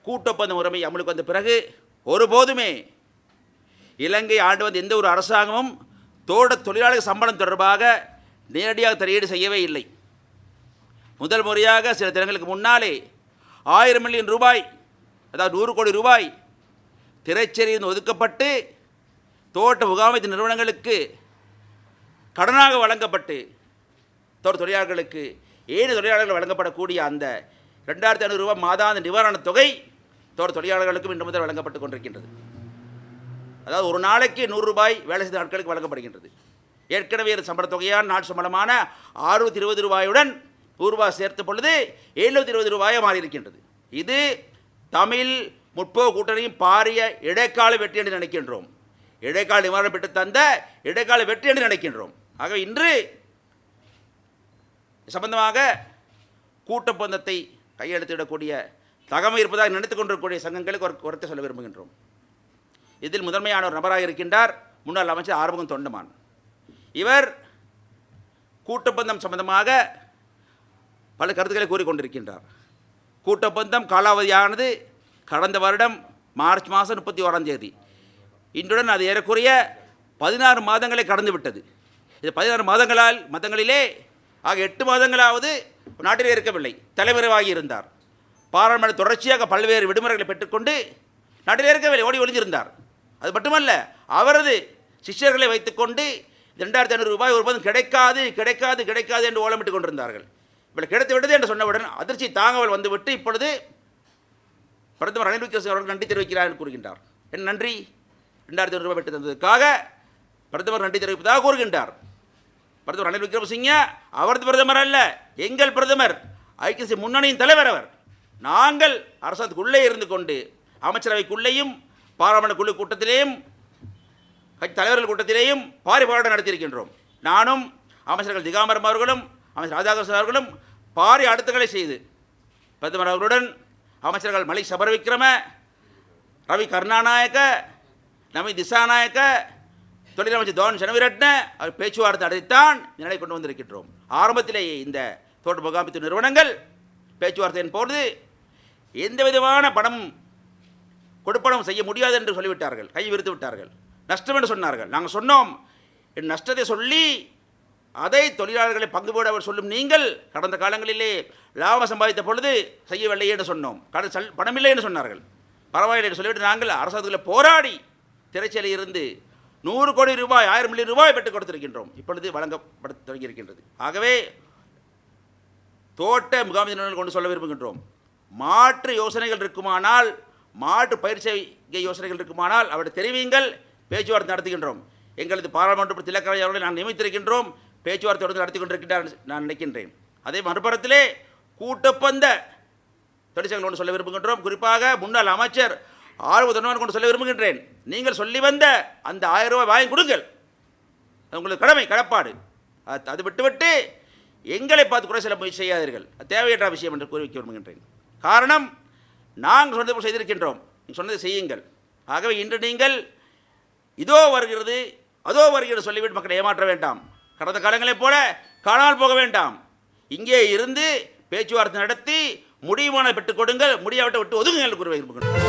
கூட்டொப்பந்த முறைமை அமலுக்கு வந்த பிறகு ஒருபோதுமே இலங்கை ஆண்டு வந்த எந்த ஒரு அரசாங்கமும் தோட்ட தொழிலாளர் சம்பளம் தொடர்பாக நேரடியாக தலையீடு செய்யவே இல்லை. முதல் முறையாக சில தினங்களுக்கு முன்னாலே 1000 மில்லியன் ரூபாய், அதாவது 100 கோடி ரூபாய் திரைச்சேரியில் ஒதுக்கப்பட்டு தோட்ட முகாமைத்து நிறுவனங்களுக்கு கடனாக வழங்கப்பட்டு தோட்ட தொழிலாளர்களுக்கு 7 தொழிலாளர்கள் வழங்கப்படக்கூடிய அந்த 2500 ரூபாய் மாதாந்த நிவாரணத் தொகை தோட்ட தொழிலாளர்களுக்கும் இன்று முதல் வழங்கப்பட்டு கொண்டிருக்கின்றது. அதாவது ஒரு நாளைக்கு 100 ரூபாய் வேலை செய்த நாட்களுக்கு வழங்கப்படுகின்றது. ஏற்கனவே சம்பள தொகையான நாள் சம்பளமான 620 ரூபாயுடன் 100 ரூபாய் சேர்த்த பொழுது 720 ரூபாயாக மாறியிருக்கின்றது. இது தமிழ் முற்போக்கு கூட்டணியும் பாரிய இடைக்கால வெற்றி என்று நினைக்கின்றோம். இடைக்கால நிவாரணம் பெற்று தந்த இடைக்கால வெற்றி என்று நினைக்கின்றோம். ஆகவே இன்று சம்பந்தமாக கூட்டொப்பந்தத்தை கையெழுத்திடக்கூடிய தகமை இருப்பதாக நினைத்துக் கொண்டிருக்கக்கூடிய சங்கங்களுக்கு ஒரு கருத்தை சொல்ல விரும்புகின்றோம். இதில் முதன்மையான ஒரு நபராக இருக்கின்றார் முன்னாள் அமைச்சர் ஆறுமுகம் தொண்டமான். இவர் கூட்டொப்பந்தம் சம்பந்தமாக பல கருத்துக்களை கூறிக்கொண்டிருக்கின்றார். கூட்டொப்பந்தம் காலாவதியானது கடந்த வருடம் மார்ச் மாதம் 31ஆம் தேதி. இன்றுடன் அது ஏறக்குறைய 16 மாதங்களை கடந்து விட்டது. இது 16 மாதங்களிலே ஆக 8 மாதங்களாவது நாட்டிலே இருக்கவில்லை. தலைமறைவாகி இருந்தார். பாராளுமன்ற தொடர்ச்சியாக பல்வேறு விடுமுறைகளை பெற்றுக்கொண்டு நாட்டிலே இருக்கவில்லை, ஓடி ஒளிஞ்சிருந்தார். அது மட்டுமல்ல, அவரது சிஷ்யர்களை வைத்துக்கொண்டு 2500 ரூபாய் ஒருபோதும் கிடைக்காது கிடைக்காது கிடைக்காது என்று ஓலமிட்டு கொண்டிருந்தார்கள். இவள் கிடைத்து விட்டது என்று சொன்னவுடன் அதிர்ச்சி தாங்கவல் வந்துவிட்டு இப்பொழுது பிரதமர் ரணில் விக்ரமசிங்கே அவர்கள் நன்றி தெரிவிக்கிறார் என்று கூறுகின்றார். என் நன்றி 2500 ரூபாய் பெற்று தந்ததுக்காக பிரதமர் நன்றி தெரிவிப்பதாக கூறுகின்றார். பிரதமர் ரணில் விக்ரமசிங்கே அவரது பிரதமர் அல்ல, எங்கள் பிரதமர், ஐக்கிய முன்னணியின் தலைவர் அவர். நாங்கள் அரசாங்கத்துக்குள்ளே இருந்து கொண்டு அமைச்சரவைக்குள்ளேயும் பாராளுமன்ற குழு கூட்டத்திலேயும் கட்சி தலைவர்கள் கூட்டத்திலேயும் பாரி போராட்டம் நடத்தியிருக்கின்றோம். நானும் அமைச்சர்கள் திகாம்பரம் அவர்களும் அமைச்சர் ராதாகிருஷ்ணன் அவர்களும் பாரி அடுத்துக்களை செய்து பிரதமர் அவர்களுடன் அமைச்சர்கள் மலிக் சபரவிக்ரம, ரவி கருணாநாயக்க, நமி திசாநாயக்க, தொழில் அமைச்சர் தோன் சனவிரட்ன அவர் பேச்சுவார்த்தை அடைத்தான் நிலை கொண்டு வந்திருக்கின்றோம். ஆரம்பத்திலேயே இந்த தோட்ட முகாமைத்து நிறுவனங்கள் பேச்சுவார்த்தையின் போது எந்த விதமான பணம் கொடுப்பனம் செய்ய முடியாது என்று சொல்லிவிட்டார்கள், கை விரித்து விட்டார்கள். நஷ்டம் என்று சொன்னார்கள். நாங்கள் சொன்னோம், என் நஷ்டத்தை சொல்லி அதை தொழிலாளர்களை பங்கு போட அவர் சொல்லும் நீங்கள் கடந்த காலங்களிலே லாபம் சம்பாதித்த பொழுது செய்யவில்லை என்று சொன்னோம், பணமில்லை என்று சொன்னார்கள். பரவாயில்லை என்று சொல்லிவிட்டு நாங்கள் அரசாங்கத்தில் போராடி திரைச்சேரியில் இருந்து 100 கோடி ரூபாய் 1000 மில்லியன் ரூபாய் பெற்றுக் கொடுத்திருக்கின்றோம். இப்பொழுது வழங்கப்பட தொடங்கியிருக்கின்றது. ஆகவே தோட்ட முகாமைத்து கொண்டு சொல்ல விரும்புகின்றோம், மாற்று யோசனைகள் இருக்குமானால், மாற்று பயிற்சி யோசனைகள் இருக்குமானால் அவரை தெரிவிங்கள், பேச்சுவார்த்தை நடத்துகின்றோம். எங்களது பாராளுமன்ற திலக்கரை அவர்களை நான் நியமித்திருக்கின்றோம், பேச்சுவார்த்தை நடத்தி கொண்டிருக்கின்றார் நான் நினைக்கின்றேன். அதே மறுபுறத்திலே கூட்டொப்பந்த தொழிற்சங்கங்கள் கொண்டு சொல்ல விரும்புகின்றோம். குறிப்பாக முன்னாள் அமைச்சர் ஆறுமுகம் தொண்டமான் கொண்டு சொல்ல விரும்புகின்றேன், நீங்கள் சொல்லி வந்த அந்த 1000 ரூபாய் வாங்கி கொடுங்கள், அது உங்களுக்கு கடமை கடப்பாடு. அது விட்டுவிட்டு எங்களை பார்த்து குறை சொல்ல முயற்சி செய்யாதீர்கள், தேவையற்ற விஷயம் என்று கூறி வைக்க விரும்புகின்றேன். காரணம், நாங்கள் சொன்னது செய்திருக்கின்றோம், நீங்கள் சொன்னதை செய்யுங்கள். ஆகவே இன்று நீங்கள் இதோ வருகிறது அதோ வருகிறது சொல்லிவிட்டு மக்களை ஏமாற்ற வேண்டாம். கடந்த காலங்களைப் போல காணாமல் போக வேண்டாம். இங்கே இருந்து பேச்சுவார்த்தை நடத்தி முடிவுமான பெற்றுக் கொடுங்கள், முடியாவிட்ட விட்டு ஒதுங்குங்கள் கூற விரும்புகின்றோம்.